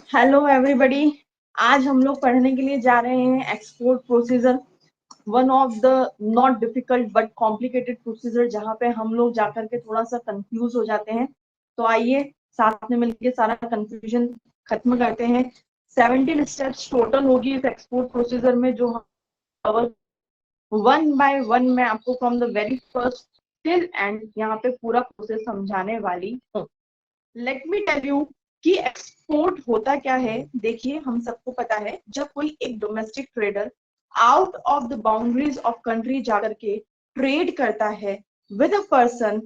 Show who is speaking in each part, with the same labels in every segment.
Speaker 1: Hello everybody. आज हम लोग पढ़ने के लिए जा रहे हैं export procedure, one of the not difficult but complicated procedure, जहाँ पे हम लोग जाकर के थोड़ा सा कंफ्यूज हो जाते हैं। तो आइए साथ में मिलकर सारा कंफ्यूजन खत्म करते हैं। 17 स्टेप्स टोटल होगी इस एक्सपोर्ट प्रोसीजर में, जो हम कवर वन बाय वन मैं आपको from the very first till and यहाँ पे पूरा प्रोसेस समझाने वाली हूँ। लेट मी टेल यू कि एक्सपोर्ट होता क्या है। देखिए, हम सबको पता है, जब कोई एक domestic trader out of the boundaries of country जाकर के ट्रेड करता है with a person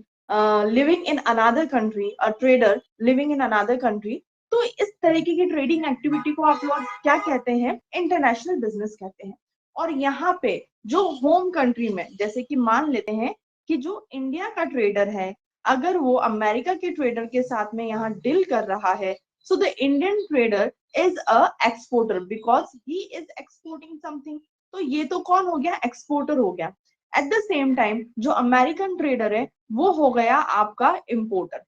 Speaker 1: living in another country, a trader living in another country, तो इस तरीके की ट्रेडिंग एक्टिविटी को आप लोग क्या कहते हैं? इंटरनेशनल बिजनेस कहते हैं। और यहाँ पे जो होम कंट्री में, जैसे कि मान लेते हैं कि जो इंडिया का ट्रेडर है, अगर वो अमेरिका के ट्रेडर के साथ में यहाँ डील कर रहा है, so the Indian trader is a exporter because he is exporting something. तो ये तो कौन हो गया? एक्सपोर्टर हो गया। एट द सेम टाइम जो अमेरिकन ट्रेडर है वो हो गया आपका importer.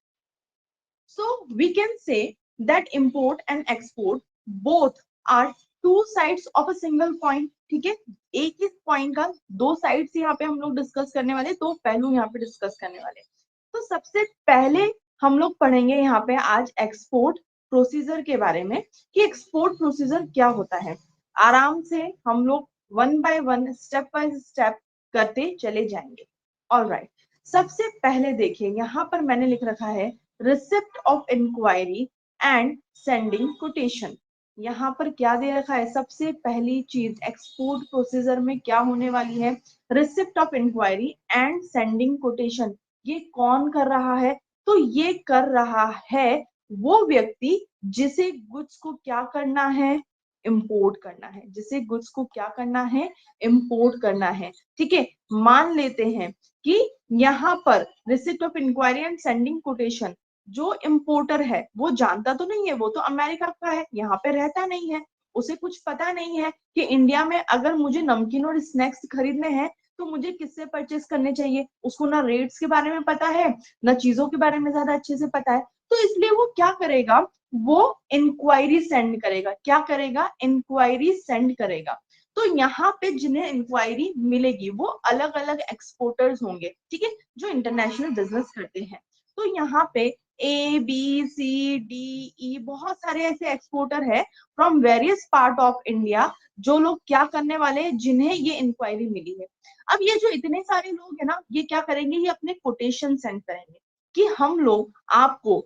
Speaker 1: So we can say that import and export both are two sides of a single coin। ठीक है, एक ही पॉइंट का दो साइड्स यहाँ पे हम लोग डिस्कस करने वाले, दो पहलू यहाँ पे डिस्कस करने वाले। तो सबसे पहले हम लोग पढ़ेंगे यहाँ पे आज एक्सपोर्ट प्रोसीजर के बारे में कि एक्सपोर्ट प्रोसीजर क्या होता है। आराम से हम लोग one by one, step by step करते चले जाएंगे। ऑलराइट, सबसे पहले देखिए यहाँ पर मैंने लिख रखा है receipt of inquiry and sending quotation. यहाँ पर क्या दे रखा है? सबसे पहली चीज एक्सपोर्ट प्रोसीजर में क्या होने वाली है? Receipt of inquiry and sending quotation. ये कौन कर रहा है? तो ये कर रहा है वो व्यक्ति जिसे गुड्स को क्या करना है? इंपोर्ट करना है। जिसे गुड्स को क्या करना है? इंपोर्ट करना है। ठीक है, मान लेते हैं कि यहाँ पर receipt of inquiry and sending quotation, जो इंपोर्टर है वो जानता तो नहीं है, वो तो अमेरिका का है, यहाँ पे रहता नहीं है, उसे कुछ पता नहीं है कि इंडिया में अगर मुझे नमकीन और स्नैक्स खरीदने हैं तो मुझे किससे परचेस करने चाहिए। उसको ना रेट्स के बारे में पता है, ना चीजों के बारे में ज्यादा अच्छे से पता है। तो इसलिए वो क्या करेगा? वो इंक्वायरी सेंड करेगा। क्या करेगा? इंक्वायरी सेंड करेगा। तो यहाँ पे जिन्हें इंक्वायरी मिलेगी वो अलग अलग एक्सपोर्टर्स होंगे, ठीक है, जो इंटरनेशनल बिजनेस करते हैं। तो यहाँ पे ABCDE बहुत सारे ऐसे एक्सपोर्टर है from various part of India, जो लोग क्या करने वाले हैं, जिन्हें ये इंक्वायरी मिली है। अब ये जो इतने सारे लोग हैं ना, ये क्या करेंगे? ये अपने कोटेशन सेंड करेंगे कि हम लोग आपको,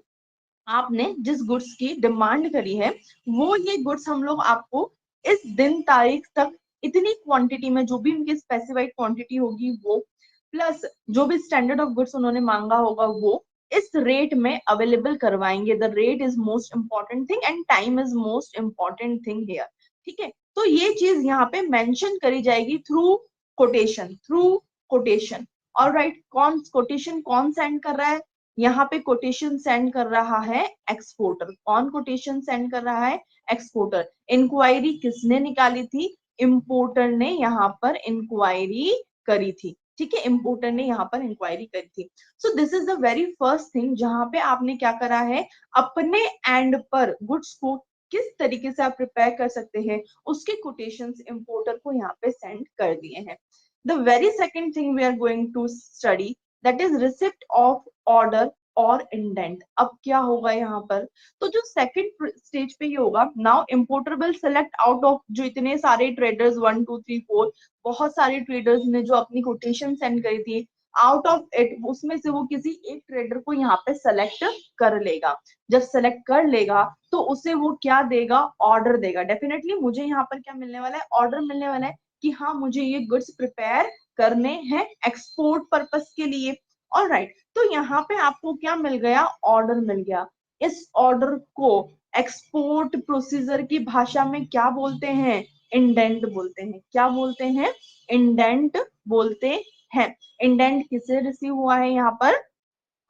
Speaker 1: आपने जिस गुड्स की डिमांड करी है वो ये गुड्स हम लोग आपको इस दिन तारीख तक इतनी क्वांटिटी में, जो भी उनकी स्पेसिफाइड क्वांटिटी होगी वो, प्लस जो भी स्टैंडर्ड ऑफ गुड्स उन्होंने मांगा होगा वो इस रेट में अवेलेबल करवाएंगे। The rate is most important thing and time is most important thing here. ठीक है, तो ये चीज यहाँ पे मेंशन करी जाएगी through quotation, through quotation. Alright, कौन कोटेशन कौन सेंड कर रहा है? यहाँ पे कोटेशन सेंड कर रहा है एक्सपोर्टर। कौन कोटेशन सेंड कर रहा है? एक्सपोर्टर। इंक्वायरी किसने निकाली थी? इंपोर्टर ने यहाँ पर इंक्वायरी करी थी। ठीक है, इंपोर्टर ने यहाँ पर इंक्वायरी करी थी। So this is the very first thing, जहां पे आपने क्या करा है, अपने एंड पर गुड्स को किस तरीके से आप प्रिपेयर कर सकते हैं उसके कोटेशंस इंपोर्टर को यहाँ पे सेंड कर दिए हैं। The very second thing we are going to study, that is receipt of order और इंडेंट। अब क्या होगा यहाँ पर? तो जो सेकंड स्टेज पे ये होगा, now importer will select out of जो इतने सारे ट्रेडर्स, 1 2 3 4, बहुत सारे ट्रेडर्स ने जो अपनी कोटेशन सेंड करी थी, आउट ऑफ इट उसमें से वो किसी एक ट्रेडर को यहाँ पे सेलेक्ट कर लेगा। जब सेलेक्ट कर लेगा तो उसे वो क्या देगा? ऑर्डर देगा। डेफिनेटली मुझे यहाँ पर क्या मिलने वाला है? ऑर्डर मिलने वाला है कि हाँ, मुझे ये गुड्स प्रिपेयर करने हैं एक्सपोर्ट पर्पस के लिए। ऑलराइट, तो यहाँ पे आपको क्या मिल गया? ऑर्डर मिल गया। इस ऑर्डर को एक्सपोर्ट प्रोसीजर की भाषा में क्या बोलते हैं? इंडेंट बोलते हैं। क्या बोलते हैं? इंडेंट बोलते हैं। इंडेंट किसे रिसीव हुआ है यहाँ पर?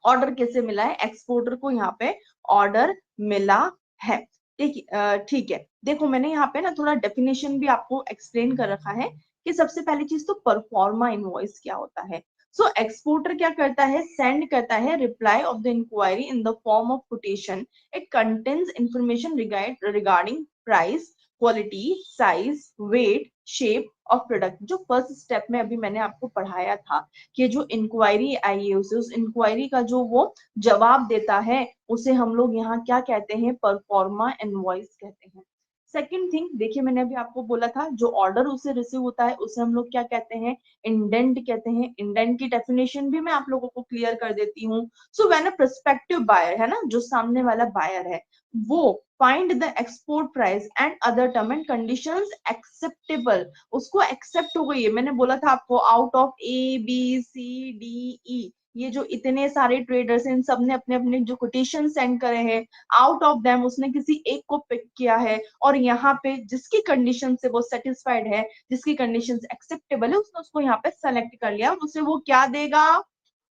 Speaker 1: ऑर्डर किसे मिला है? एक्सपोर्टर को यहाँ पे ऑर्डर मिला है। ठीक है, देखो मैंने यहाँ पे ना थोड़ा डेफिनेशन भी आपको एक्सप्लेन कर रखा है कि सबसे पहली चीज तो परफॉर्मा इनवॉइस क्या होता है। सो एक्सपोर्टर क्या करता है, सेंड करता है reply of the inquiry in the form of quotation. It contains information regarding price, quality, size, weight, shape of product. जो फर्स्ट स्टेप में अभी मैंने आपको पढ़ाया था कि जो इंक्वायरी आई है उस इंक्वायरी का जो वो जवाब देता है उसे हम लोग यहाँ क्या कहते हैं, परफॉर्मा इनवॉइस कहते हैं. सेकंड थिंग देखिए, मैंने अभी आपको बोला था जो ऑर्डर उसे रिसीव होता है उसे हम लोग क्या कहते हैं, इंडेंट कहते हैं. इंडेंट की डेफिनेशन भी मैं आप लोगों को क्लियर कर देती हूँ. So when a prospective buyer है ना, जो सामने वाला बायर है, वो find the export price and other term and conditions acceptable, उसको एक्सेप्ट हो गई है. मैंने बोला था आपको आउट ऑफ ABCDE, ये जो इतने सारे ट्रेडर्स हैं इन सब ने अपने अपने जो कोटेशन सेंड करे हैं, आउट ऑफ देम उसने किसी एक को पिक किया है और यहाँ पे जिसकी कंडीशन से वो सेटिस्फाइड है, जिसकी कंडीशन एक्सेप्टेबल है, उसने उसको यहाँ पे सेलेक्ट कर लिया और उसे वो क्या देगा,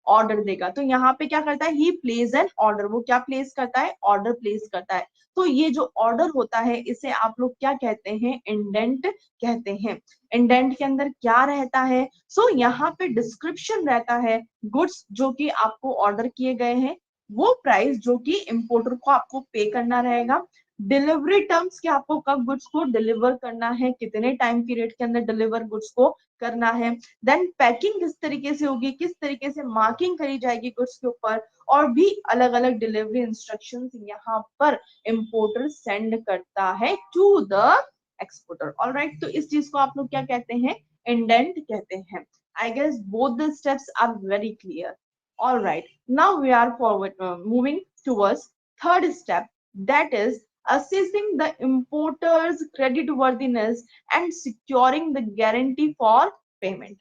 Speaker 1: ऑर्डर देगा. तो यहाँ पे क्या करता है, ही प्लेस एन ऑर्डर. वो क्या प्लेस करता है, ऑर्डर प्लेस करता है. तो ये जो ऑर्डर होता है इसे आप लोग क्या कहते हैं, इंडेंट कहते हैं. इंडेंट के अंदर क्या रहता है, सो यहाँ पे डिस्क्रिप्शन रहता है गुड्स जो कि आपको ऑर्डर किए गए हैं, वो प्राइस जो कि इंपोर्टर को आपको पे करना रहेगा, डिलीवरी टर्म्स कि आपको कब गुड्स को डिलीवर करना है, कितने टाइम पीरियड के अंदर डिलीवर गुड्स को करना है, देन पैकिंग किस तरीके से होगी, किस तरीके से मार्किंग करी जाएगी गुड्स के ऊपर, और भी अलग अलग डिलीवरी इंस्ट्रक्शंस यहाँ पर इंपोर्टर सेंड करता है टू द एक्सपोर्टर. ऑलराइट, तो इस चीज को आप लोग क्या कहते हैं, इंडेंट कहते हैं. I guess both the steps are very clear. Alright, now we are forward moving towards third step, that is assessing the importer's creditworthiness and securing the guarantee for payment.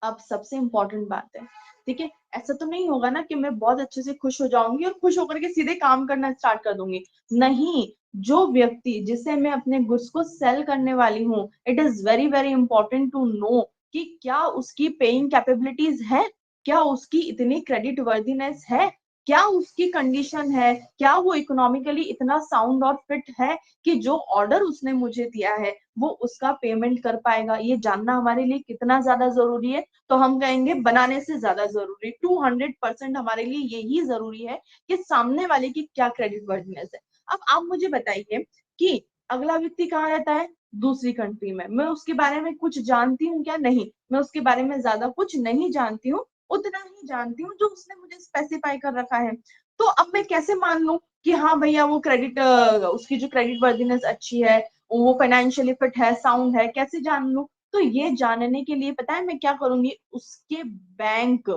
Speaker 1: अब सबसे इंपॉर्टेंट बात है, ठीक है, ऐसा तो नहीं होगा ना कि मैं बहुत अच्छे से खुश हो जाऊंगी और खुश होकर के सीधे काम करना स्टार्ट कर दूंगी. नहीं, जो व्यक्ति जिसे मैं अपने गुड्स को सेल करने वाली हूँ, it is very very important to know कि क्या उसकी पेइंग कैपेबिलिटीज है, क्या उसकी इतनी क्रेडिट वर्दीनेस है, क्या उसकी कंडीशन है, क्या वो इकोनॉमिकली इतना साउंड और फिट है कि जो ऑर्डर उसने मुझे दिया है वो उसका पेमेंट कर पाएगा. ये जानना हमारे लिए कितना ज्यादा जरूरी है, तो हम कहेंगे बनाने से ज्यादा जरूरी, 200% हमारे लिए यही जरूरी है कि सामने वाले की क्या क्रेडिट वर्दीनेस है. अब आप मुझे बताइए कि अगला व्यक्ति कहाँ रहता है, दूसरी कंट्री में. मैं उसके बारे में कुछ जानती हूँ क्या, नहीं, मैं उसके बारे में ज्यादा कुछ नहीं जानती हूँ, उतना ही जानती हूँ जो उसने मुझे स्पेसिफाई कर रखा है. तो अब मैं कैसे मान लूं कि हाँ भैया वो क्रेडिट, उसकी जो क्रेडिट वर्दीनेस अच्छी है, वो फाइनेंशियली फिट है, साउंड है, कैसे जान लूं. तो ये जानने के लिए पता है मैं क्या करूंगी, उसके बैंक,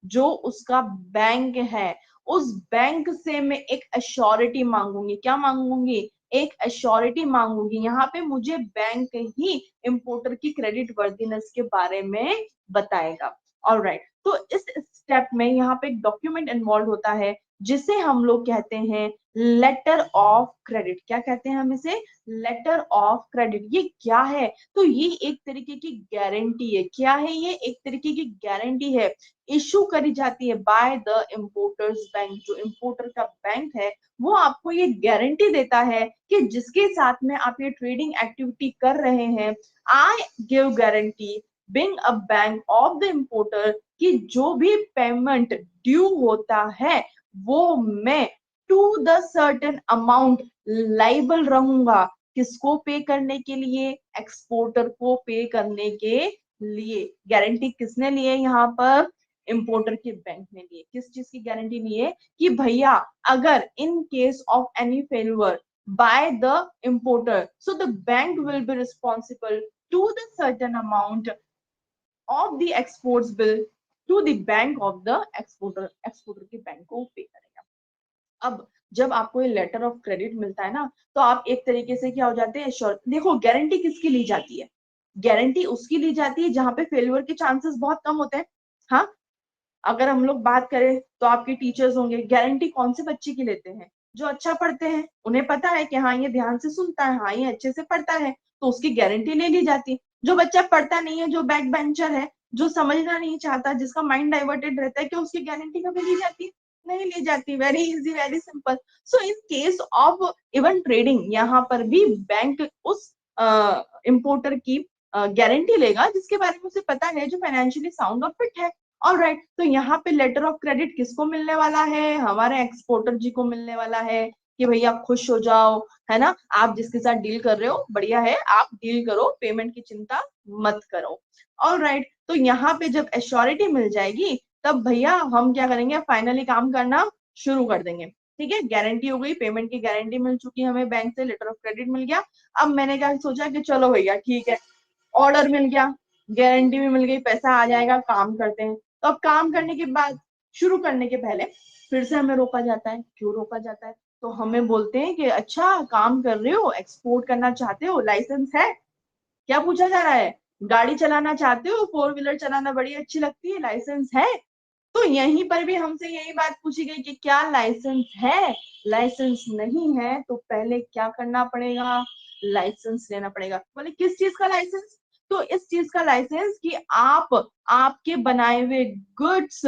Speaker 1: जो उसका बैंक है, उस बैंक से मैं एक अश्योरिटी मांगूंगी. क्या मांगूंगी, एक अश्योरिटी मांगूंगी. यहाँ पे मुझे बैंक ही इंपोर्टर की क्रेडिट वर्दीनेस के बारे में बताएगा. ऑलराइट, तो इस स्टेप में यहाँ पे एक डॉक्यूमेंट इन्वॉल्व होता है जिसे हम लोग कहते हैं लेटर ऑफ क्रेडिट. क्या कहते हैं हम इसे, लेटर ऑफ क्रेडिट. ये क्या है, तो ये एक तरीके की गारंटी है. क्या है ये, एक तरीके की गारंटी है, इशू करी जाती है बाय द इंपोर्टर्स बैंक. जो इंपोर्टर का बैंक है वो आपको ये गारंटी देता है कि जिसके साथ में आप ये ट्रेडिंग एक्टिविटी कर रहे हैं, I give guarantee being a bank of the importer, कि जो भी पेमेंट ड्यू होता है वो मैं to the certain amount liable रहूंगा. किसको पे करने के लिए, एक्सपोर्टर को पे करने के लिए. गारंटी किसने लिए यहाँ पर, इंपोर्टर के बैंक ने लिए. किस चीज की गारंटी लिए, कि भैया अगर in case of any failure by the importer, so the bank will be responsible to the certain amount of the exports bill to the bank of the exporter. Exporter के बैंक को पे करेगा. अब जब आपको ये लेटर ऑफ क्रेडिट मिलता है ना, तो आप एक तरीके से क्या हो जाते हैं, श्योर. देखो गारंटी किसकी ली जाती है, गारंटी उसकी ली जाती है जहां पे फेलियर के चांसेस बहुत कम होते हैं. हाँ, अगर हम लोग बात करें तो आपके टीचर्स होंगे, गारंटी कौन से बच्चे की लेते हैं, जो अच्छा पढ़ते हैं, उन्हें पता है कि हाँ ये ध्यान से सुनता है, हाँ ये अच्छे से पढ़ता है, तो उसकी गारंटी ले ली जाती है. जो बच्चा पढ़ता नहीं है, जो बैक बेंचर है, जो समझना नहीं चाहता, जिसका माइंड डाइवर्टेड रहता है, कि उसकी गारंटी कभी ली जाती है, नहीं ली जाती. Very easy, very simple. So in case of even trading, यहाँ पर भी बैंक उस इंपोर्टर की गारंटी लेगा जिसके बारे में उसे पता है, जो फाइनेंशियली साउंड और फिट है. ऑलराइट, तो यहाँ पे लेटर ऑफ क्रेडिट किसको मिलने वाला है? हमारे एक्सपोर्टर जी को मिलने वाला है कि भैया खुश हो जाओ, है ना, आप जिसके साथ डील कर रहे हो बढ़िया है, आप डील करो, पेमेंट की चिंता मत करो। ऑलराइट, तो यहाँ पे जब एश्योरिटी मिल जाएगी तब भैया हम क्या करेंगे, फाइनली काम करना शुरू कर देंगे। ठीक है, गारंटी हो गई, पेमेंट की गारंटी मिल चुकी है हमें बैंक से, लेटर ऑफ क्रेडिट मिल गया। अब मैंने क्या सोचा कि चलो भैया ठीक है, ऑर्डर मिल गया, गारंटी भी मिल गई, पैसा आ जाएगा, काम करते हैं। तो अब काम करने के बाद, शुरू करने के पहले फिर से हमें रोका जाता है। क्यों रोका जाता है? तो हमें बोलते हैं कि अच्छा काम कर रहे हो, एक्सपोर्ट करना चाहते हो, लाइसेंस है? क्या पूछा जा रहा है? गाड़ी चलाना चाहते हो, फोर व्हीलर चलाना बड़ी अच्छी लगती है, लाइसेंस है? तो यहीं पर भी हमसे यही बात पूछी गई कि क्या लाइसेंस है? लाइसेंस नहीं है तो पहले क्या करना पड़ेगा? लाइसेंस लेना पड़ेगा। बोले किस चीज का लाइसेंस? तो इस चीज का लाइसेंस कि आप आपके बनाए हुए गुड्स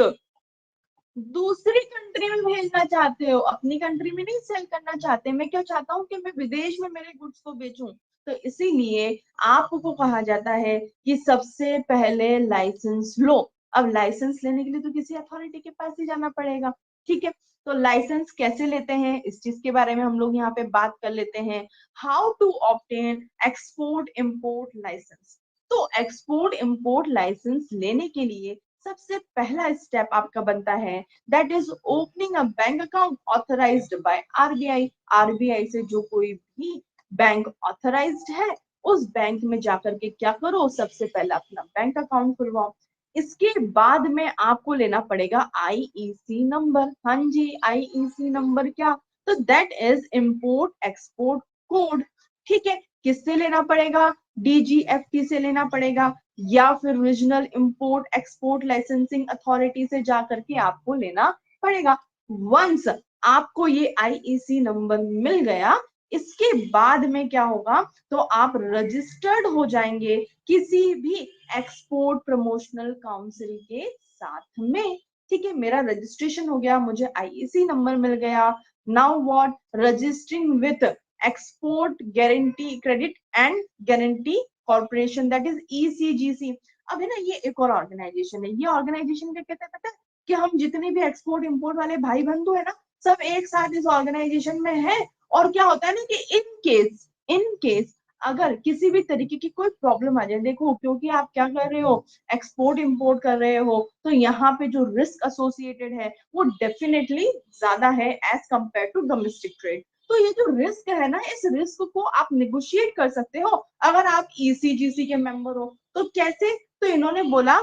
Speaker 1: दूसरी कंट्री में भेजना चाहते हो, अपनी कंट्री में नहीं सेल करना चाहते। मैं क्या चाहता हूँ कि मैं विदेश में मेरे गुड्स को बेचूं, तो इसीलिए आपको कहा जाता है कि सबसे पहले लाइसेंस लो। अब लाइसेंस लेने के लिए तो किसी अथॉरिटी के पास ही जाना पड़ेगा। ठीक है, तो लाइसेंस कैसे लेते हैं इस चीज के बारे में हम लोग यहाँ पे बात कर लेते हैं। How to obtain export import licence. तो एक्सपोर्ट इंपोर्ट लाइसेंस लेने के लिए सबसे पहला स्टेप आपका बनता है, that is opening a bank account authorised by RBI. RBI से जो कोई भी बैंक ऑथराइज्ड है, उस बैंक में जाकर के क्या करो, सबसे पहले अपना बैंक अकाउंट खुलवाओ। इसके बाद में आपको लेना पड़ेगा आईईसी नंबर। हाँ जी, आईईसी नंबर क्या? तो that is import export code. ठीक है, किससे लेना पड़ेगा? डीजीएफटी से लेना पड़ेगा, या फिर regional import export licensing authority से जाकर के आपको लेना पड़ेगा। वंस आपको ये आईईसी नंबर मिल गया, इसके बाद में क्या होगा, तो आप रजिस्टर्ड हो जाएंगे किसी भी एक्सपोर्ट प्रमोशनल काउंसिल के साथ में। ठीक है, मेरा रजिस्ट्रेशन हो गया, मुझे आईईसी नंबर मिल गया। Now what? Registering with export guarantee credit and guarantee corporation, that is ECGC. अब है ना, ये एक और ऑर्गेनाइजेशन है। ये ऑर्गेनाइजेशन क्या कहते हैं पता है? कि हम जितने भी एक्सपोर्ट इंपोर्ट वाले भाई बंधु है ना, सब एक साथ इस ऑर्गेनाइजेशन में है। और क्या होता है ना कि इन केस अगर किसी भी तरीके की कोई प्रॉब्लम आ जाए, देखो क्योंकि आप क्या कर रहे हो, एक्सपोर्ट इंपोर्ट कर रहे हो, तो यहाँ पे जो रिस्क एसोसिएटेड है वो डेफिनेटली ज्यादा है as compare to domestic trade. तो ये जो रिस्क है ना, इस रिस्क को आप निगोशिएट कर सकते हो अगर आप ईसीजीसी के मेंबर हो। तो कैसे? तो इन्होंने बोला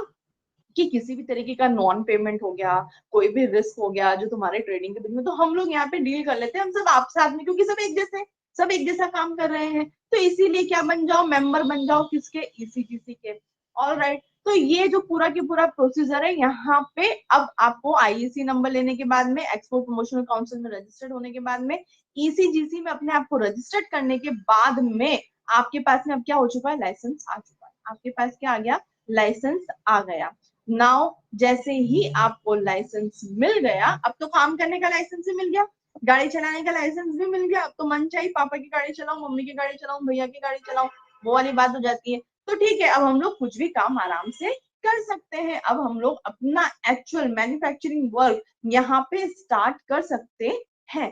Speaker 1: कि किसी भी तरीके का नॉन पेमेंट हो गया, कोई भी रिस्क हो गया जो तुम्हारे ट्रेडिंग के बिजनेस में, तो हम लोग यहाँ पे डील कर लेते हैं, हम सब आप साथ में, क्योंकि सब एक जैसे, सब एक जैसा काम कर रहे हैं। तो इसीलिए क्या बन जाओ, मेंबर बन जाओ किसके? ईसीजीसी के। ऑल राइट, तो ये जो पूरा की पूरा प्रोसीजर है यहाँ पे, अब आपको आईईसी नंबर लेने के बाद में, एक्सपोर्ट प्रमोशनल काउंसिल में रजिस्टर्ड होने के बाद में, ईसीजीसी में अपने आप को रजिस्टर्ड करने के बाद में, आपके पास में अब क्या हो चुका है? लाइसेंस आ चुका है। आपके पास क्या आ गया? लाइसेंस आ गया। नाउ जैसे ही आपको लाइसेंस मिल गया, अब तो काम करने का लाइसेंस भी मिल गया, गाड़ी चलाने का लाइसेंस भी मिल गया, अब तो मन चाहिए पापा की गाड़ी चलाऊं, मम्मी की गाड़ी चलाऊं, भैया की गाड़ी चलाऊं, वो वाली बात हो जाती है। तो ठीक है, अब हम लोग कुछ भी काम आराम से कर सकते हैं। अब हम लोग अपना एक्चुअल मैन्युफैक्चरिंग वर्क यहाँ पे स्टार्ट कर सकते हैं।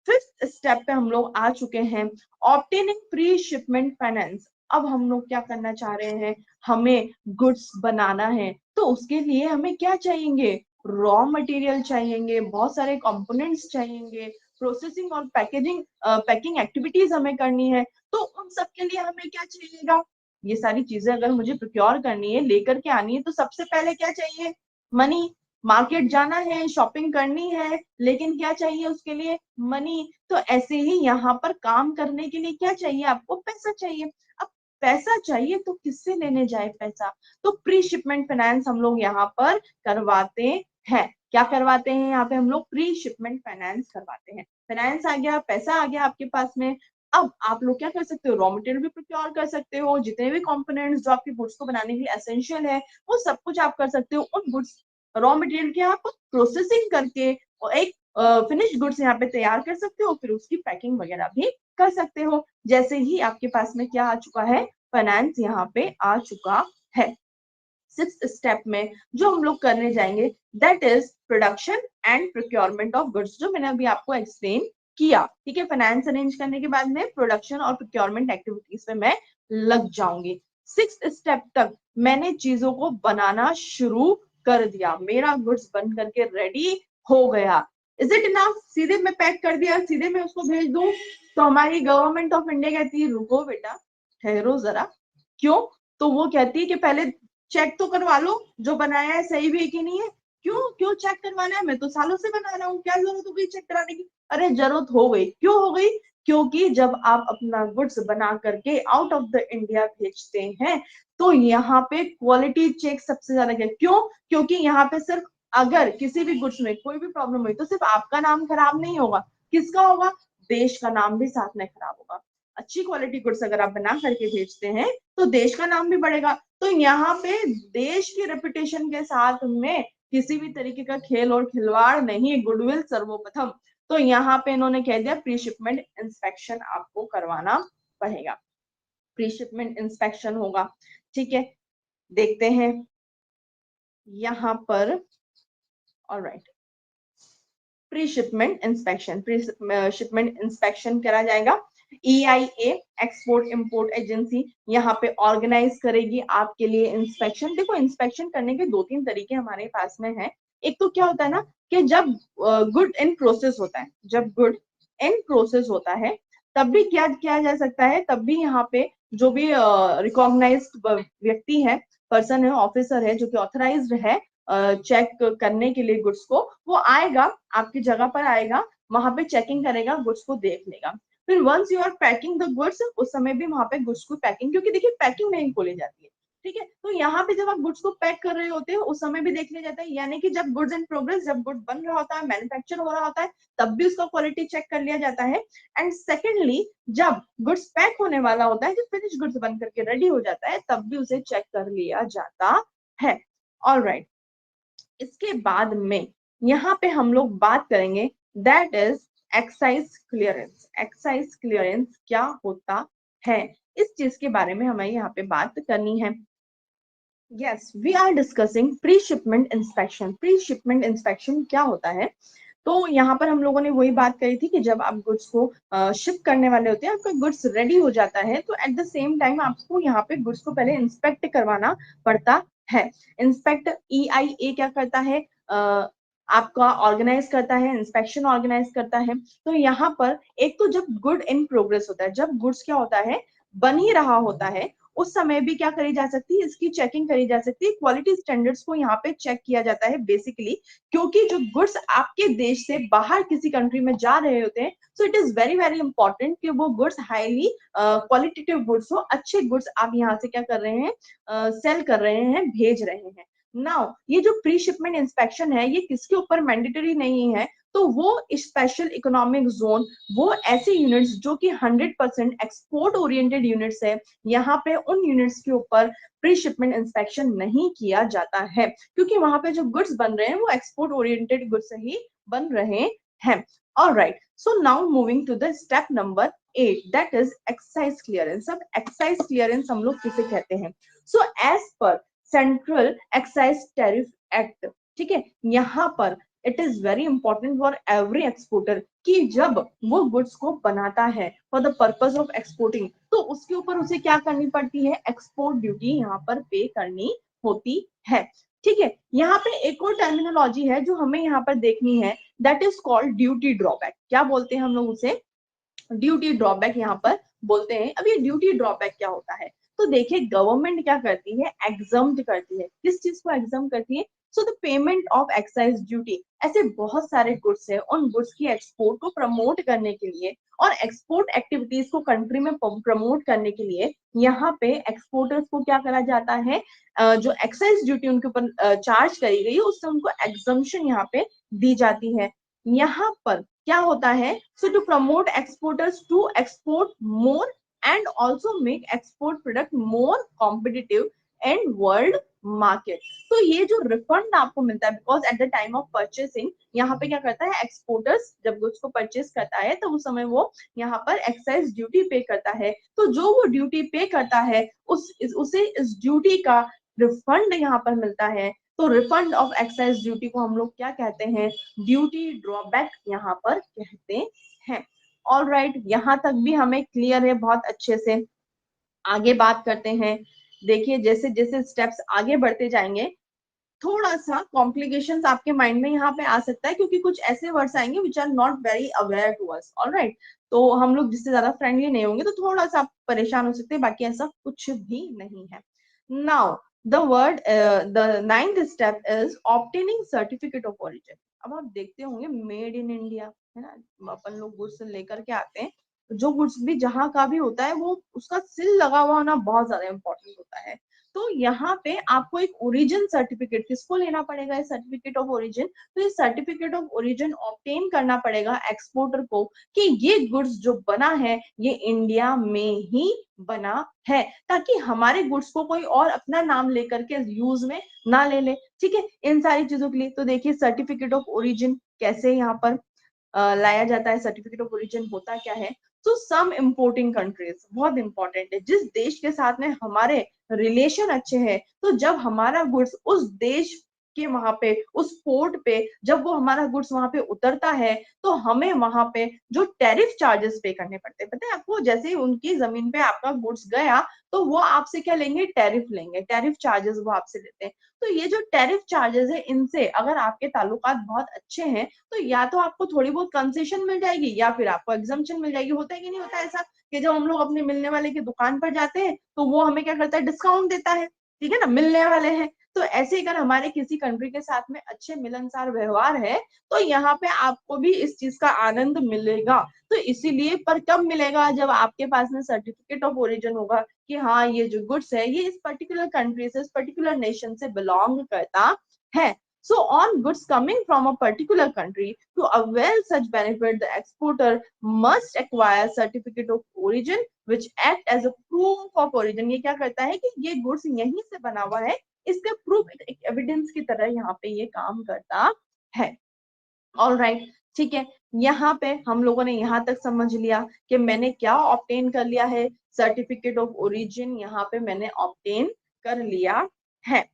Speaker 1: फिफ्थ स्टेप पे हम लोग आ चुके हैं, ऑब्टेनिंग प्री शिपमेंट फाइनेंस। अब हम लोग क्या करना चाह रहे हैं, हमें गुड्स बनाना है, तो उसके लिए हमें क्या चाहिए? रॉ मटेरियल चाहिए, बहुत सारे कंपोनेंट्स चाहिए, प्रोसेसिंग और पैकिंग एक्टिविटीज हमें करनी है। तो उन सब के लिए हमें क्या चाहिएगा? ये सारी चीजें अगर मुझे प्रोक्योर करनी है, लेकर के आनी है, तो सबसे पहले क्या चाहिए? मनी। मार्केट जाना है, शॉपिंग करनी है, लेकिन क्या चाहिए उसके लिए? मनी। तो ऐसे ही यहाँ पर काम करने के लिए क्या चाहिए आपको? पैसा चाहिए। अब पैसा चाहिए तो किससे लेने जाए पैसा? तो प्री शिपमेंट फाइनेंस हम लोग यहाँ पर करवाते हैं। क्या करवाते हैं यहाँ पे? हम लोग प्री शिपमेंट फाइनेंस करवाते हैं। फाइनेंस आ गया, पैसा आ गया आपके पास में। अब आप लोग क्या कर सकते हो? रॉ मटेरियल भी प्रोक्योर कर सकते हो, जितने भी कंपोनेंट्स जो आपके गुड्स को बनाने के लिए एसेंशियल है, वो सब कुछ आप कर सकते हो। उन गुड्स, रॉ मटेरियल की आप प्रोसेसिंग करके और एक फिनिश गुड्स यहाँ पे तैयार कर सकते हो, फिर उसकी पैकिंग वगैरह भी कर सकते हो। जैसे ही आपके पास में क्या आ चुका है? फाइनेंस यहाँ पे आ चुका है। सिक्स्थ स्टेप में जो हम लोग करने जाएंगे that is production and procurement of goods, जो मैंने अभी आपको एक्सप्लेन किया। ठीक है, फाइनेंस अरेंज करने के बाद में प्रोडक्शन और प्रोक्योरमेंट एक्टिविटीज में मैं लग जाऊंगी। सिक्स्थ स्टेप तक मैंने चीजों को बनाना शुरू कर दिया, मेरा गुड्स बन करके रेडी हो गया। Is it enough? सीधे मैं पैक कर दिया, सीधे मैं उसको भेज दूं? तो हमारी गवर्नमेंट ऑफ इंडिया कहती है रुको बेटा, ठहरो जरा। क्यों? तो वो कहती है कि पहले चेक तो करवा लो जो बनाया है सही भी है कि नहीं है। क्यों क्यों चेक करवाना है? मैं तो सालों से बना रहा हूँ, क्या जरूरत हो गई चेक कराने की? अरे जरूरत हो गई। क्यों हो गई? क्योंकि जब आप अपना गुड्स बना करके आउट ऑफ द इंडिया भेजते हैं तो यहाँ पे क्वालिटी चेक सबसे ज्यादा क्यों? क्योंकि यहाँ पे सिर्फ अगर किसी भी गुड्स में कोई भी प्रॉब्लम हुई तो सिर्फ आपका नाम खराब नहीं होगा, किसका होगा? देश का नाम भी साथ में खराब होगा। अच्छी क्वालिटी गुड्स अगर आप बना करके भेजते हैं तो देश का नाम भी बढ़ेगा। तो यहाँ पे देश की रेपुटेशन के साथ में किसी भी तरीके का खेल और खिलवाड़ नहीं, गुडविल सर्वप्रथम। तो यहाँ पे इन्होंने कह दिया प्री शिपमेंट इंस्पेक्शन आपको करवाना पड़ेगा, प्री शिपमेंट इंस्पेक्शन होगा। ठीक है, देखते हैं यहाँ पर। Alright, pre shipment inspection, pre shipment inspection करा जाएगा। EIA एक्सपोर्ट इंपोर्ट एजेंसी यहाँ पे ऑर्गेनाइज करेगी आपके लिए इंस्पेक्शन। देखो इंस्पेक्शन करने के दो तीन तरीके हमारे पास में है। एक तो क्या होता है ना कि जब गुड इन प्रोसेस होता है, जब गुड इन प्रोसेस होता है तब भी क्या किया जा सकता है, तब भी यहाँ पे जो भी रिकॉग्नाइज्ड व्यक्ति है, पर्सन है, ऑफिसर है जो कि ऑथराइज्ड है चेक करने के लिए गुड्स को, वो आएगा आपकी जगह पर, आएगा वहां पे चेकिंग करेगा, गुड्स को देख लेगा। फिर once you are packing the goods, उस समय भी वहां पे गुड्स को पैकिंग, क्योंकि देखिए पैकिंग नहीं खोली जाती है। ठीक है, तो यहाँ पे जब आप गुड्स को पैक कर रहे होते हैं उस समय भी देख लिया जाता है, यानी कि जब गुड्स इन प्रोग्रेस, जब गुड बन रहा होता है, मैन्युफैक्चर हो रहा होता है, तब भी उसका क्वालिटी चेक कर लिया जाता है। एंड सेकेंडली जब गुड्स पैक होने वाला होता है, जब फिनिश गुड्स बन करके रेडी हो जाता है, तब भी उसे चेक कर लिया जाता है। ऑलराइट, इसके बाद में यहाँ पे हम लोग बात करेंगे that is excise clearance. Excise clearance क्या होता है, इस चीज के बारे में हमें यहाँ पे बात करनी है। Yes, we are discussing pre shipment inspection. Pre shipment inspection क्या होता है? तो यहाँ पर हम लोगों ने वही बात करी थी कि जब आप गुड्स को शिप करने वाले होते हैं, आपका गुड्स रेडी हो जाता है, तो एट द सेम टाइम आपको यहाँ पे गुड्स को पहले इंस्पेक्ट करवाना पड़ता है। इंस्पेक्ट EIA क्या करता है? आपका ऑर्गेनाइज करता है, इंस्पेक्शन ऑर्गेनाइज करता है। तो यहाँ पर एक तो जब गुड इन प्रोग्रेस होता है, जब गुड्स क्या होता है, बन ही रहा होता है, उस समय भी क्या करी जा सकती है, इसकी चेकिंग करी जा सकती है। क्वालिटी स्टैंडर्ड्स को यहाँ पे चेक किया जाता है बेसिकली, क्योंकि जो गुड्स आपके देश से बाहर किसी कंट्री में जा रहे होते हैं, so it is very very important कि वो गुड्स हाईली क्वालिटेटिव गुड्स हो, अच्छे गुड्स आप यहाँ से क्या कर रहे हैं, सेल कर रहे हैं, भेज रहे हैं। नाउ ये जो प्री शिपमेंट इंस्पेक्शन है, ये किसके ऊपर मैंडेटरी नहीं है, तो वो स्पेशल इकोनॉमिक जोन, वो ऐसे यूनिट्स जो कि 100% एक्सपोर्ट ओरिएंटेड यूनिट्स है, यहाँ पे उन यूनिट्स के ऊपर प्री शिपमेंट इंस्पेक्शन नहीं किया जाता है, क्योंकि वहां पे जो गुड्स बन रहे हैं वो एक्सपोर्ट ओरिएंटेड गुड्स ही बन रहे हैं। Alright, so now moving to the step number 8 that is excise clearance. अब एक्साइज क्लियरेंस हम लोग किसे कहते हैं? So as per central excise tariff act, ठीक है, यहाँ पर it is very important for every exporter कि जब वो गुड्स को बनाता है for the purpose of exporting, तो उसके ऊपर उसे क्या करनी पड़ती है, एक्सपोर्ट ड्यूटी यहाँ पर पे करनी होती है। ठीक है, यहाँ पे एक और टर्मिनोलॉजी है जो हमें यहाँ पर देखनी है, that is called duty drawback. क्या बोलते हैं हम लोग उसे? ड्यूटी ड्रॉबैक यहाँ पर बोलते हैं। अब ये ड्यूटी ड्रॉबैक क्या होता है? तो देखिए गवर्नमेंट क्या करती है, एग्जम्प्ट करती है। किस चीज को एग्जम्प्ट करती है? So the payment of excise duty. ऐसे बहुत सारे गुड्स है, उन गुड्स की एक्सपोर्ट को प्रमोट करने के लिए और एक्सपोर्ट एक्टिविटीज को कंट्री में प्रमोट करने के लिए यहाँ पे एक्सपोर्टर्स को क्या करा जाता है, जो एक्साइज ड्यूटी उनके ऊपर चार्ज करी गई है उससे उनको एग्जम्पशन यहाँ पे दी जाती है। यहाँ पर क्या होता है, so to promote exporters to export more and also make export product more competitive and world market. तो ये जो रिफंड आपको मिलता है, because at the time of purchasing यहाँ पे क्या करता है, एक्सपोर्टर्स जब गुड्स को परचेस करता है तो उस समय वो यहाँ पर एक्साइज ड्यूटी पे करता है। तो जो वो ड्यूटी पे करता है उसे इस ड्यूटी का रिफंड यहाँ पर मिलता है। तो रिफंड ऑफ एक्साइज ड्यूटी को हम लोग क्या कहते हैं, ड्यूटी ड्रॉबैक यहाँ पर कहते हैं। ऑल राइट, यहाँ तक भी हमें क्लियर है बहुत अच्छे से। आगे बात करते हैं। देखिए जैसे जैसे स्टेप्स आगे बढ़ते जाएंगे थोड़ा सा कॉम्प्लिकेशंस आपके माइंड में यहाँ पे आ सकता है, क्योंकि कुछ ऐसे वर्ड्स आएंगे which are not very aware to us. Alright, तो हम लोग जिससे ज्यादा फ्रेंडली नहीं होंगे तो थोड़ा सा आप परेशान हो सकते हैं, बाकी ऐसा कुछ भी नहीं है। Now the word the ninth step is obtaining certificate of origin. अब आप देखते होंगे मेड इन इंडिया है ना, अपन लोग गुड्स लेकर के आते हैं, जो गुड्स भी जहां का भी होता है वो उसका सील लगा हुआ होना बहुत ज्यादा इंपॉर्टेंट होता है। तो यहाँ पे आपको एक ओरिजिन सर्टिफिकेट किसको लेना पड़ेगा, सर्टिफिकेट ऑफ ओरिजिन। तो ये सर्टिफिकेट ऑफ ओरिजिन ऑब्टेन करना पड़ेगा एक्सपोर्टर को कि ये गुड्स जो बना है ये इंडिया में ही बना है, ताकि हमारे गुड्स को कोई और अपना नाम लेकर के यूज में ना ले ले। ठीक है, इन सारी चीजों के लिए तो देखिए सर्टिफिकेट ऑफ ओरिजिन कैसे यहाँ पर लाया जाता है। सर्टिफिकेट ऑफ ओरिजिन होता क्या है, तो सम इंपोर्टिंग कंट्रीज, बहुत इंपॉर्टेंट है, जिस देश के साथ में हमारे रिलेशन अच्छे हैं, तो जब हमारा गुड्स उस देश के वहां पे उस पोर्ट पे जब वो हमारा गुड्स वहां पे उतरता है तो हमें वहां पे जो टैरिफ चार्जेस पे करने पड़ते हैं, पता है आपको, जैसे ही उनकी जमीन पे आपका गुड्स गया तो वो आपसे क्या लेंगे, टैरिफ लेंगे, टैरिफ चार्जेस वो आपसे लेते हैं। तो ये जो टैरिफ चार्जेस है इनसे अगर आपके ताल्लुकात बहुत अच्छे हैं तो या तो आपको थोड़ी बहुत कंसेशन मिल जाएगी या फिर आपको एग्जम्पशन मिल जाएगी। होता है कि नहीं होता है ऐसा कि जब हम लोग अपने मिलने वाले की दुकान पर जाते हैं तो वो हमें क्या करता है, डिस्काउंट देता है, ठीक है ना, मिलने वाले हैं। तो ऐसे ही अगर हमारे किसी कंट्री के साथ में अच्छे मिलनसार व्यवहार है तो यहाँ पे आपको भी इस चीज का आनंद मिलेगा। तो इसीलिए, पर कब मिलेगा, जब आपके पास में सर्टिफिकेट ऑफ ओरिजिन होगा कि हाँ ये जो गुड्स है ये इस पर्टिकुलर कंट्री से, इस पर्टिकुलर नेशन से बिलोंग करता है। So on goods coming from a particular country, to avail such benefit, the exporter must acquire certificate of origin, which act as a proof of origin। ये क्या करता है कि ये गुड्स यहीं से बना हुआ है, इसका प्रूफ एक एविडेंस की तरह यहाँ पे ये काम करता है। ऑल राइट, ठीक है, यहाँ पे हम लोगों ने यहाँ तक समझ लिया कि मैंने क्या ऑब्टेन कर लिया है, सर्टिफिकेट ऑफ ओरिजिन यहाँ पे मैंने ऑब्टेन कर लिया है।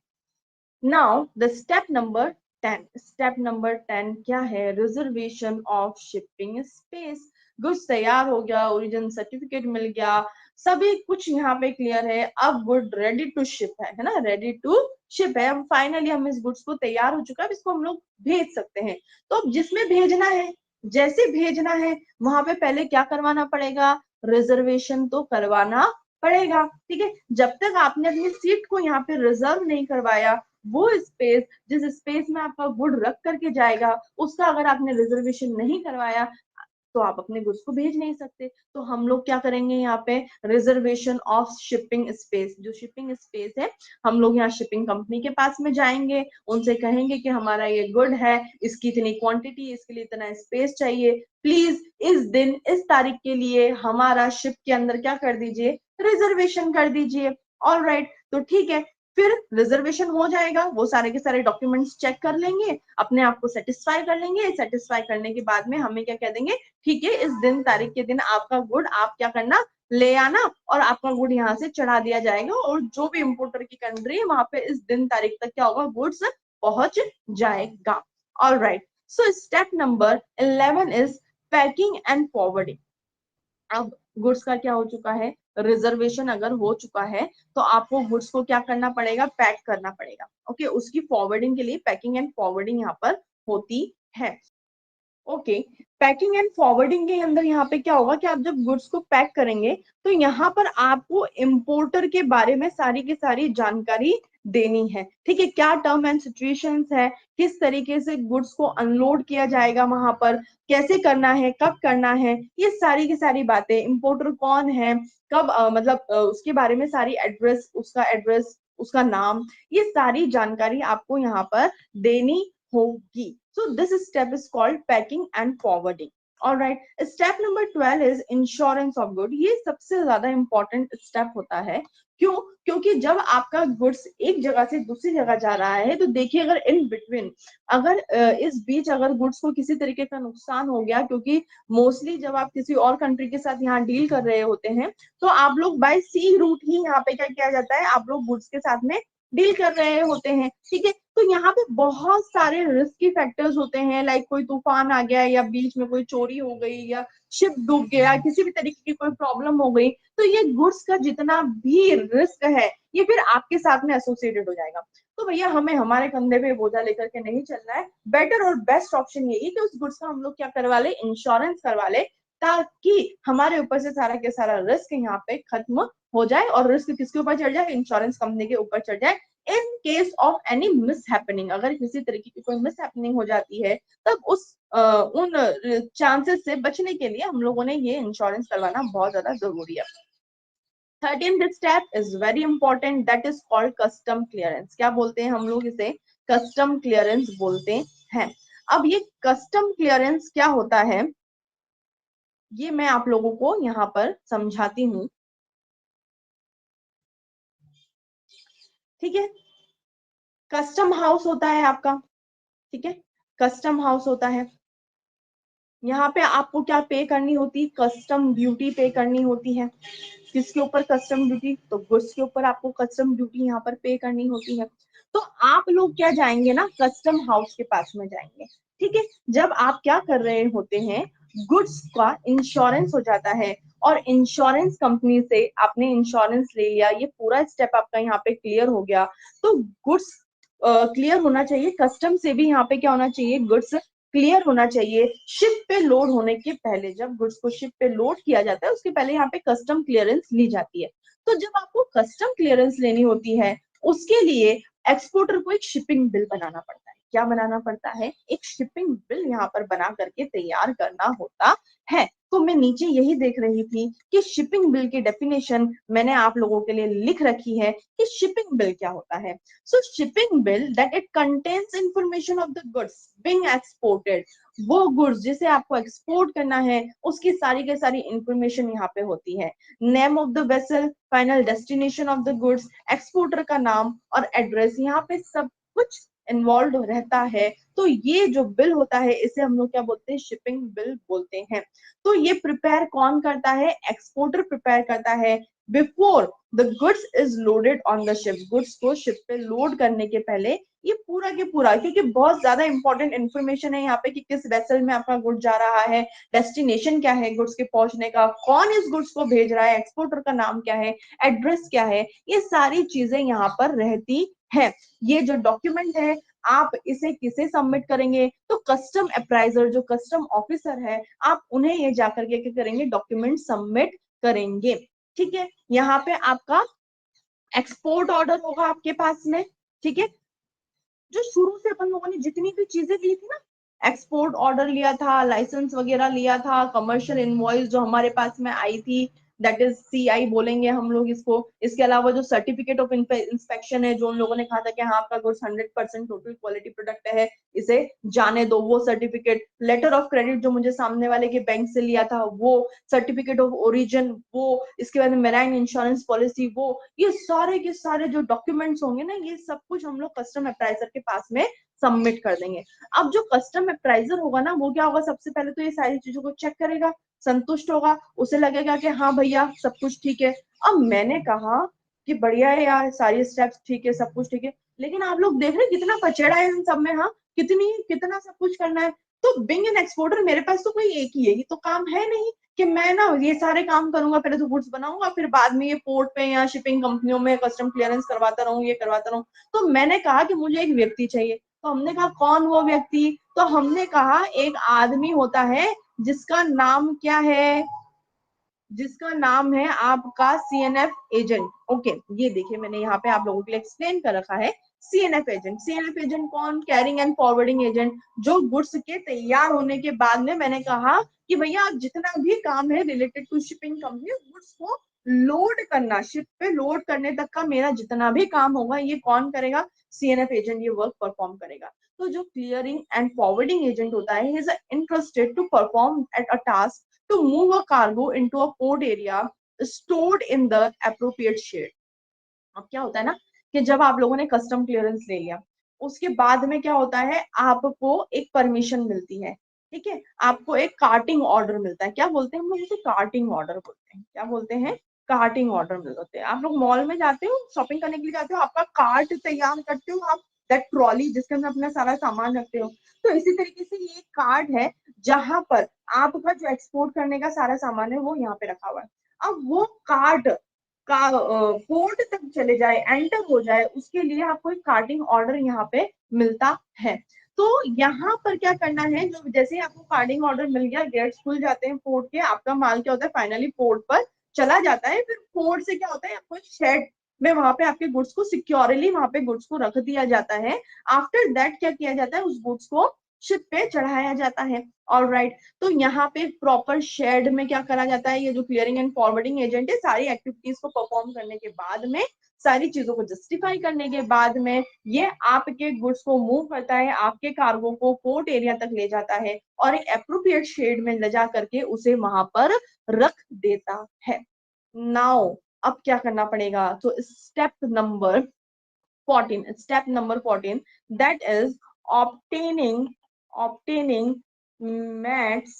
Speaker 1: Now the step number 10, step number 10 क्या है, reservation of shipping space. Goods तैयार हो गया, ओरिजिन सर्टिफिकेट मिल गया, सभी कुछ यहाँ पे क्लियर है, अब गुड रेडी टू शिप है ना, रेडी टू शिप है। अब फाइनली हम इस गुड्स को तैयार हो चुका है, इसको हम लोग भेज सकते हैं। तो अब जिसमें भेजना है, जैसे भेजना है वहां पे पहले क्या करवाना पड़ेगा, रिजर्वेशन तो करवाना पड़ेगा। ठीक है, जब तक आपने अपनी सीट को यहाँ पे रिजर्व नहीं करवाया, वो स्पेस जिस स्पेस में आपका गुड रख करके जाएगा उसका अगर आपने रिजर्वेशन नहीं करवाया तो आप अपने गुड्स को भेज नहीं सकते। तो हम लोग क्या करेंगे, यहाँ पे रिजर्वेशन ऑफ शिपिंग स्पेस, जो शिपिंग स्पेस है हम लोग यहाँ शिपिंग कंपनी के पास में जाएंगे, उनसे कहेंगे कि हमारा ये गुड है, इसकी इतनी क्वांटिटी, इसके लिए इतना स्पेस चाहिए, प्लीज इस दिन इस तारीख के लिए हमारा शिप के अंदर क्या कर दीजिए, रिजर्वेशन कर दीजिए। ऑल राइट, तो ठीक है, फिर रिजर्वेशन हो जाएगा, वो सारे के सारे डॉक्यूमेंट्स चेक कर लेंगे, अपने आप को सेटिस्फाई कर लेंगे, सेटिस्फाई करने के बाद में हमें क्या कह देंगे, ठीक है इस दिन तारीख के दिन आपका गुड आप क्या करना, ले आना और आपका गुड यहाँ से चढ़ा दिया जाएगा, और जो भी इंपोर्टर की कंट्री है वहां पे इस दिन तारीख तक क्या होगा, गुड्स पहुंच जाएगा। All right, so step number 11 is packing and forwarding. अब गुड्स का क्या हो चुका है, रिजर्वेशन अगर हो चुका है तो आपको गुड्स को क्या करना पड़ेगा, पैक करना पड़ेगा। ओके, उसकी फॉरवर्डिंग के लिए पैकिंग एंड फॉरवर्डिंग यहाँ पर होती है। ओके, पैकिंग एंड फॉरवर्डिंग के अंदर यहाँ पे क्या होगा कि आप जब गुड्स को पैक करेंगे तो यहाँ पर आपको इंपोर्टर के बारे में सारी की सारी जानकारी देनी है। ठीक है, क्या टर्म एंड सिचुएशंस है, किस तरीके से गुड्स को अनलोड किया जाएगा वहां पर, कैसे करना है, कब करना है, ये सारी की सारी बातें, इंपोर्टर कौन है, कब मतलब उसके बारे में सारी एड्रेस, उसका नाम, ये सारी जानकारी आपको यहाँ पर देनी होगी। So this step is called packing and forwarding. Alright, step number 12 is insurance of good. ये सबसे ज्यादा important step होता है। क्यों? क्योंकि जब आपका गुड्स एक जगह से दूसरी जगह जा रहा है तो देखिए अगर इन बिटवीन, अगर इस बीच अगर गुड्स को किसी तरीके का नुकसान हो गया, क्योंकि मोस्टली जब आप किसी और कंट्री के साथ यहाँ डील कर रहे होते हैं तो आप लोग बाय सी रूट ही यहाँ पे क्या किया जाता है, आप लोग गुड्स के साथ में डील कर रहे होते हैं, ठीक है। तो यहाँ पे बहुत सारे रिस्की फैक्टर्स होते हैं, लाइक कोई तूफान आ गया या बीच में कोई चोरी हो गई या शिप डूब गया, किसी भी तरीके की कोई प्रॉब्लम हो गई, तो ये गुड्स का जितना भी रिस्क है ये फिर आपके साथ में एसोसिएटेड हो जाएगा। तो भैया हमें हमारे कंधे पे बोझा लेकर के नहीं चलना है। बेटर और बेस्ट ऑप्शन यही कि उस गुड्स का हम लोग क्या करवा ले, इंश्योरेंस करवा ले, ताकि हमारे ऊपर से सारा के सारा रिस्क यहाँ पे खत्म हो जाए और रिस्क किसके ऊपर चढ़ जाए, इंश्योरेंस कंपनी के ऊपर चढ़ जाए। In case of any miss happening, अगर किसी तरीके की कोई मिस हैपनिंग हो जाती है तब उन चांसेस से बचने के लिए हम लोगों ने ये इंश्योरेंस करवाना बहुत ज्यादा जरूरी है। 13th step is very important, that is called custom clearance. क्या बोलते हैं हम लोग इसे, कस्टम क्लियरेंस बोलते हैं। अब ये कस्टम क्लियरेंस क्या होता है ये मैं आप लोगों को यहाँ पर समझाती हूँ, ठीक है। कस्टम हाउस होता है आपका, ठीक है, कस्टम हाउस होता है। यहाँ पे आपको क्या पे करनी होती, कस्टम ड्यूटी पे करनी होती है। किसके ऊपर, कस्टम ड्यूटी, तो गुड्स के ऊपर आपको कस्टम ड्यूटी यहाँ पर पे करनी होती है। तो आप लोग क्या जाएंगे ना, कस्टम हाउस के पास में जाएंगे, ठीक है। जब आप क्या कर रहे होते हैं, गुड्स का इंश्योरेंस हो जाता है और इंश्योरेंस कंपनी से आपने इंश्योरेंस ले लिया, ये पूरा स्टेप आपका यहाँ पे क्लियर हो गया। तो गुड्स क्लियर होना चाहिए, कस्टम से भी यहाँ पे क्या होना चाहिए, गुड्स क्लियर होना चाहिए। शिप पे लोड होने के पहले, जब गुड्स को शिप पे लोड किया जाता है उसके पहले यहाँ पे कस्टम क्लियरेंस ली जाती है। तो जब आपको कस्टम क्लियरेंस लेनी होती है उसके लिए एक्सपोर्टर को एक शिपिंग बिल बनाना पड़ता है। क्या बनाना पड़ता है, एक शिपिंग बिल यहाँ पर बना करके तैयार करना होता है। तो मैं नीचे यही देख रही थी कि शिपिंग बिल की डेफिनेशन मैंने आप लोगों के लिए लिख रखी है कि शिपिंग बिल क्या होता है। So shipping bill that it contains information of the goods being exported, वो गुड्स जिसे आपको एक्सपोर्ट करना है उसकी सारी के सारी इंफॉर्मेशन यहाँ पे होती है। Name of the vessel, final destination of the goods, exporter का नाम और एड्रेस, यहाँ पे सब कुछ इन्वॉल्व रहता है। तो ये जो बिल होता है इसे हम लोग क्या बोलते हैं, शिपिंग बिल बोलते हैं। तो ये प्रिपेयर कौन करता है, एक्सपोर्टर प्रिपेयर करता है before the goods is loaded on the ship. Goods को शिप पे लोड करने के पहले ये पूरा के पूरा, क्योंकि बहुत ज्यादा इंपॉर्टेंट इन्फॉर्मेशन है यहाँ पे कि किस वेसल में आपका गुड जा रहा है, डेस्टिनेशन क्या है गुड्स के पहुंचने का, कौन इस गुड्स को भेज रहा है, एक्सपोर्टर का नाम क्या है, एड्रेस क्या है, ये सारी चीजें यहाँ पर रहती है। ये जो डॉक्यूमेंट है आप इसे किसे सबमिट करेंगे, तो कस्टम अप्राइजर, जो कस्टम ऑफिसर है, आप उन्हें ये जाकर के क्या करेंगे, डॉक्यूमेंट सबमिट करेंगे, ठीक है। यहाँ पे आपका एक्सपोर्ट ऑर्डर होगा आपके पास में, ठीक है। जो शुरू से अपन लोगों ने जितनी भी चीजें ली थी ना, एक्सपोर्ट ऑर्डर लिया था, लाइसेंस वगैरह लिया था, कमर्शियल इनवॉइस जो हमारे पास में आई थी, दैट इज सीआई बोलेंगे हम लोग इसको। इसके अलावा जो सर्टिफिकेट ऑफ इंस्पेक्शन है, जो उन लोगों ने कहा था कि हाँ आपका गुड्स 100% टोटल क्वालिटी प्रोडक्ट है, इसे जाने दो, वो सर्टिफिकेट, लेटर ऑफ क्रेडिट जो मुझे सामने वाले के बैंक से लिया था वो, सर्टिफिकेट ऑफ ओरिजिन वो, इसके बाद मेराइन इंश्योरेंस पॉलिसी वो, ये सारे के सारे जो डॉक्यूमेंट्स होंगे ना, ये सब कुछ हम लोग कस्टम अप्राइजर के पास में सबमिट कर देंगे। अब जो कस्टम अप्राइजर होगा ना, वो क्या होगा, सबसे पहले तो ये सारी चीजों को चेक करेगा, संतुष्ट होगा, उसे लगेगा कि हाँ भैया सब कुछ ठीक है। अब मैंने कहा कि बढ़िया है यार, सारी स्टेप्स ठीक है, सब कुछ ठीक है, लेकिन आप लोग देख रहे हैं कितना कचड़ा है इन सब में, हाँ कितनी कितना सब कुछ करना है। तो बिंग एन एक्सपोर्टर मेरे पास तो कोई एक ही है, ये तो काम है नहीं कि मैं ना ये सारे काम करूंगा, पहले तो गुड्स बनाऊंगा फिर बाद में ये पोर्ट पे या शिपिंग कंपनियों में कस्टम क्लियरेंस करवाता रहूं, ये करवाता रहूं। तो मैंने कहा कि मुझे एक व्यक्ति चाहिए। तो हमने कहा कौन वो व्यक्ति, तो हमने कहा एक आदमी होता है जिसका नाम क्या है, जिसका नाम है आपका सीएनएफ एजेंट। ओके, ये देखिए मैंने यहाँ पे आप लोगों के लिए एक्सप्लेन कर रखा है, सीएनएफ एजेंट। सीएनएफ एजेंट कौन, कैरिंग एंड फॉरवर्डिंग एजेंट, जो गुड्स के तैयार होने के बाद में मैंने कहा कि भैया आप जितना भी काम है related to shipping company, goods को लोड करना, शिप पे लोड करने तक का मेरा जितना भी काम होगा ये कौन करेगा, सीएनएफ एजेंट ये वर्क परफॉर्म करेगा। तो जो क्लियरिंग एंड फॉरवर्डिंग एजेंट होता है, he is interested to perform at a task to move a cargo into a port area stored in the appropriate shade। अब क्या होता है ना कि जब आप लोगों ने कस्टम क्लियरेंस ले लिया, उसके बाद में क्या होता है, आपको एक परमिशन मिलती है, ठीक है, आपको एक कार्टिंग ऑर्डर मिलता है। क्या बोलते हैं हम लोग इसे, कार्टिंग ऑर्डर बोलते हैं। क्या बोलते हैं, कार्टिंग ऑर्डर मिल जाते हैं। आप लोग मॉल में जाते हो, शॉपिंग करने के लिए जाते हो, आपका कार्ट तैयार करते हो आप, दैट ट्रॉली जिसके अंदर अपना सारा सामान रखते हो। तो इसी तरीके से ये कार्ट है जहां पर आपका जो एक्सपोर्ट करने का सारा सामान है वो यहाँ पे रखा हुआ है। अब वो कार्ट का पोर्ट तक चले जाए, एंटर हो जाए, उसके लिए आपको एक कार्टिंग ऑर्डर यहाँ पे मिलता है। तो यहाँ पर क्या करना है, जो जैसे ही आपको कार्टिंग ऑर्डर मिल गया, गेट्स खुल जाते हैं पोर्ट के, आपका माल क्या होता है फाइनली पोर्ट पर चला जाता है। फिर पोर्ट से क्या होता है, आपको शेड में वहां पे आपके गुड्स को सिक्योरली वहां पे गुड्स को रख दिया जाता है। आफ्टर दैट क्या किया जाता है, उस गुड्स को शिप पे चढ़ाया जाता है। ऑलराइट, तो यहाँ पे प्रॉपर शेड में क्या करा जाता है, ये जो क्लियरिंग एंड फॉरवर्डिंग एजेंट है, सारी एक्टिविटीज को परफॉर्म करने के बाद में, सारी चीजों को जस्टिफाई करने के बाद में, ये आपके गुड्स को मूव करता है, आपके कार्गो को पोर्ट एरिया तक ले जाता है और एक एप्रोप्रिएट शेड में ले जा करके उसे वहां पर रख देता है। नाउ अब क्या करना पड़ेगा, तो step number 14, that is obtaining mats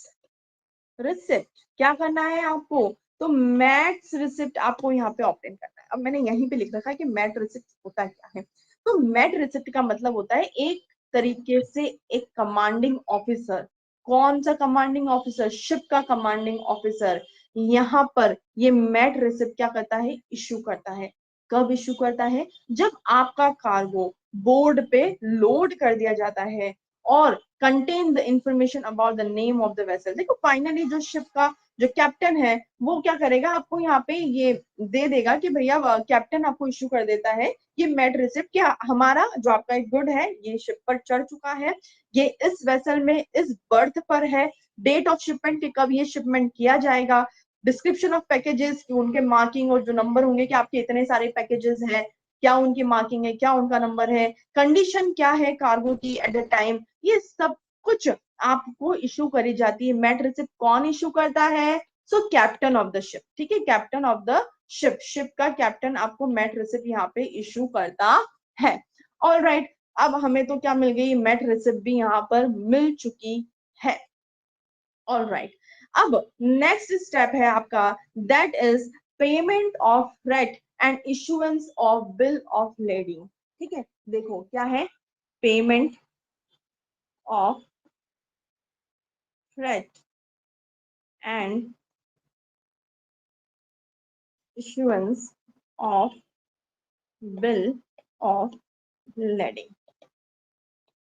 Speaker 1: receipt. क्या करना है आपको, तो मैट्स रिसिप्ट आपको यहाँ पे ऑब्टेन करना है। अब मैंने यहीं पे लिख रखा है कि मैट रिसिप्ट होता क्या है। तो मैट रिसिप्ट का मतलब होता है एक तरीके से एक कमांडिंग ऑफिसर। कौन सा कमांडिंग ऑफिसर, शिप का कमांडिंग ऑफिसर यहाँ पर ये मैट रिसिप्ट क्या करता है, इश्यू करता है। कब इश्यू करता है, जब आपका कार्गो बोर्ड पे लोड कर दिया जाता है और contain the information about the name of the vessel. देखो फाइनली जो शिप का जो कैप्टन है वो क्या करेगा, आपको यहाँ पे ये दे देगा कि भैया कैप्टन आपको इश्यू कर देता है ये मैट रिसिप्ट, क्या हमारा जो आपका एक गुड है ये शिप पर चढ़ चुका है, ये इस वेसल में इस बर्थ पर है, डेट ऑफ शिपमेंट के कब ये शिपमेंट किया जाएगा, डिस्क्रिप्शन ऑफ पैकेजेस उनके मार्किंग और जो नंबर होंगे कि आपके इतने सारे पैकेजेस हैं, क्या उनकी मार्किंग है, क्या उनका नंबर है, कंडीशन क्या है कार्गो की एट द टाइम, ये सब कुछ आपको इशू करी जाती है। मैट रिसिप्ट कौन इशू करता है, सो कैप्टन ऑफ द शिप। ठीक है, captain of the ship, ship का कैप्टन आपको मैट रिसिप्ट यहाँ पे इशू करता है। ऑलराइट, अब हमें तो क्या मिल गई, मैट रिसिप्ट भी यहाँ पर मिल चुकी है। ऑलराइट, अब नेक्स्ट स्टेप है आपका, that is payment of freight and issuance of bill of lading. ठीक है, देखो क्या है, payment of freight and issuance of bill of lading.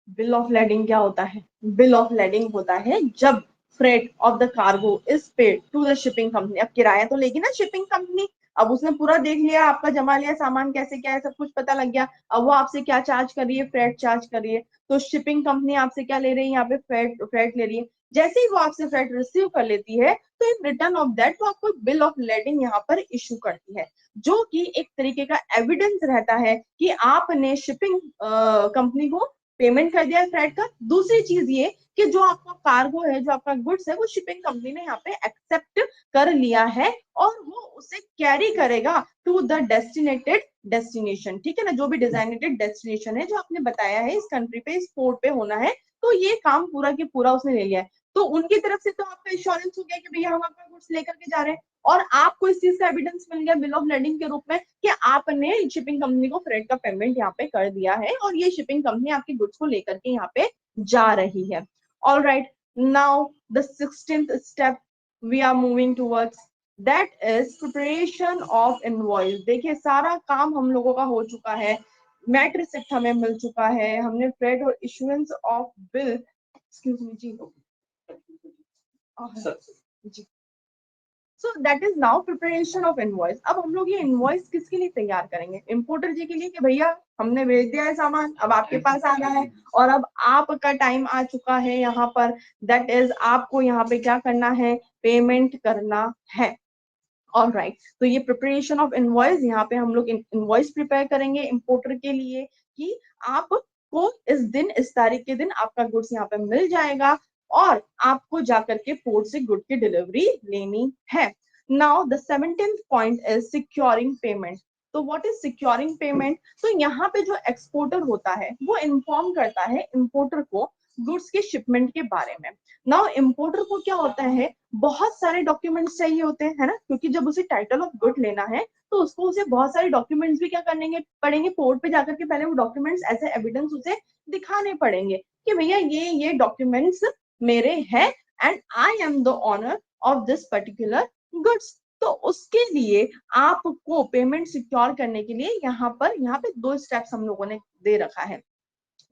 Speaker 1: Bill of lading क्या होता है, बिल ऑफ लेडिंग होता है जब freight of the cargo is paid to the shipping company. अब किराया तो लेगी ना शिपिंग कंपनी, अब उसने पूरा देख लिया आपका, जमा लिया सामान कैसे क्या है, सब कुछ पता लग गया। अब वो आपसे क्या चार्ज कर रही है, फ्रेट चार्ज कर रही है। तो शिपिंग कंपनी आपसे क्या ले रही है, यहाँ पे फ्रेट ले रही है। जैसे ही वो आपसे फ्रेट रिसीव कर लेती है, तो इन रिटर्न ऑफ दैट वो आपको बिल ऑफ लेडिंग यहाँ पर इशू करती है, जो कि एक तरीके का एविडेंस रहता है कि आपने शिपिंग कंपनी को पेमेंट कर दिया है फ्रेट का। दूसरी चीज ये कि जो आपका कार्गो है, जो आपका गुड्स है, वो शिपिंग कंपनी ने यहाँ पे एक्सेप्ट कर लिया है और वो उसे कैरी करेगा टू द डेस्टिनेटेड डेस्टिनेशन। ठीक है ना, जो भी डिजाइनेटेड डेस्टिनेशन है जो आपने बताया है इस कंट्री पे, इस पोर्ट पे होना है, तो ये काम पूरा के पूरा उसने ले लिया है। तो उनकी तरफ से तो आपका इंश्योरेंस हो गया कि भैया हम आपका गुड्स लेकर के जा रहे हैं, और आपको इस चीज का एविडेंस मिल गया बिल ऑफ लेडिंग के रूप में कि आपने शिपिंग कंपनी को फ्रेट का पेमेंट यहाँ पे कर दिया है और ये शिपिंग कंपनी आपके गुड्स को लेकर के यहाँ पे जा रही है। All right, now the 16th step we are moving towards, that is preparation of invoice. देखिए सारा काम हम लोगों का हो चुका है, मैट रिसिप्ट हमें मिल चुका है, हमने फ्रेट और issuance of bill, excuse me जी जी, so that is now preparation of invoice. अब हम लोग ये इनवॉइस किसके लिए तैयार करेंगे, इंपोर्टर जी के लिए कि भैया हमने भेज दिया है सामान, अब आपके पास आ रहा है और अब आपका टाइम आ चुका है यहाँ पर, दैट इज आपको यहाँ पे क्या करना है, पेमेंट करना है। ऑल राइट, तो ये प्रिपरेशन ऑफ इनवॉइस, यहाँ पे हम लोग इनवॉइस प्रिपेयर करेंगे इंपोर्टर के लिए कि आपको इस दिन इस तारीख के दिन आपका गुड्स यहाँ पे मिल जाएगा और आपको जाकर के पोर्ट से गुड की डिलीवरी लेनी है। Now the 17th point is securing payment. तो व्हाट इज सिक्योरिंग पेमेंट, तो यहाँ पे जो एक्सपोर्टर होता है वो इन्फॉर्म करता है इंपोर्टर को गुड्स के शिपमेंट के बारे में। नाउ इम्पोर्टर को क्या होता है, बहुत सारे डॉक्यूमेंट्स चाहिए होते हैं, है ना, क्योंकि जब उसे टाइटल ऑफ गुड लेना है तो उसको उसे बहुत सारे डॉक्यूमेंट्स भी क्या करने पड़ेंगे, कोर्ट पे जाकर के पहले वो डॉक्यूमेंट्स एज एविडेंस उसे दिखाने पड़ेंगे कि भैया ये डॉक्यूमेंट्स मेरे हैं and I am the owner of this particular goods. तो उसके लिए आपको पेमेंट सिक्योर करने के लिए यहाँ पे दो स्टेप्स हम लोगों ने दे रखा है।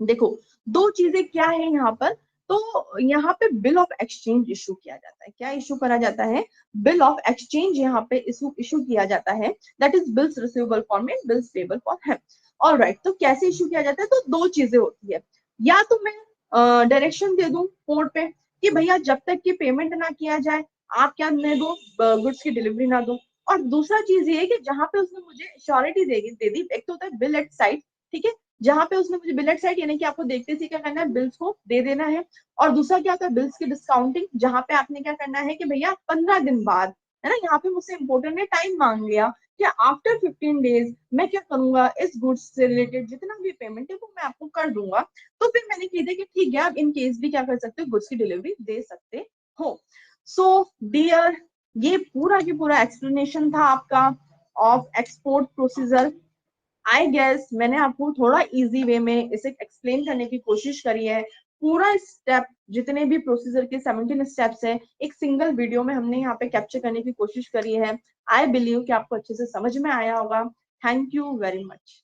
Speaker 1: देखो दो चीजें क्या है यहाँ पर, तो यहाँ पे बिल ऑफ एक्सचेंज इशू किया जाता है। क्या इशू करा जाता है, बिल ऑफ एक्सचेंज यहाँ पे इशू किया जाता है, that is bills receivable for me, bills payable for him. Alright, तो कैसे इशू किया जाता है, तो दो चीजें होती है, या तो मैं डायरेक्शन दे दूं कोर्ट पे कि भैया जब तक कि पेमेंट ना किया जाए आप क्या न दो, गुड्स की डिलीवरी ना दो। और दूसरा चीज ये है कि जहां पे उसने मुझे श्योरिटी दे दी, एक तो होता है बिल एट साइट, ठीक है, जहां पे उसने मुझे बिल एट साइट यानी कि आपको देखते से क्या करना है, बिल्स को दे देना है। और दूसरा क्या होता है, बिल्स की डिस्काउंटिंग, जहां पे आपने क्या करना है कि भैया 15 दिन बाद, है ना, यहाँ पे मुझसे इम्पोर्टर ने टाइम मांग लिया कि आफ्टर 15 डेज मैं क्या करूंगा, इस गुड्स से रिलेटेड जितना भी पेमेंट है वो मैं आपको कर दूंगा। तो फिर मैंने कह दिया कि ठीक है, आप इन केस भी क्या कर सकते हो, गुड्स की डिलीवरी दे सकते हो। सो डियर, ये पूरा की पूरा एक्सप्लेनेशन था आपका of export procedure. I guess मैंने आपको थोड़ा इजी वे में इसे एक्सप्लेन करने की कोशिश करी है। पूरा स्टेप, जितने भी प्रोसीजर के 17 स्टेप्स हैं, एक सिंगल वीडियो में हमने यहाँ पे कैप्चर करने की कोशिश करी है। आई बिलीव कि आपको अच्छे से समझ में आया होगा। Thank you very much.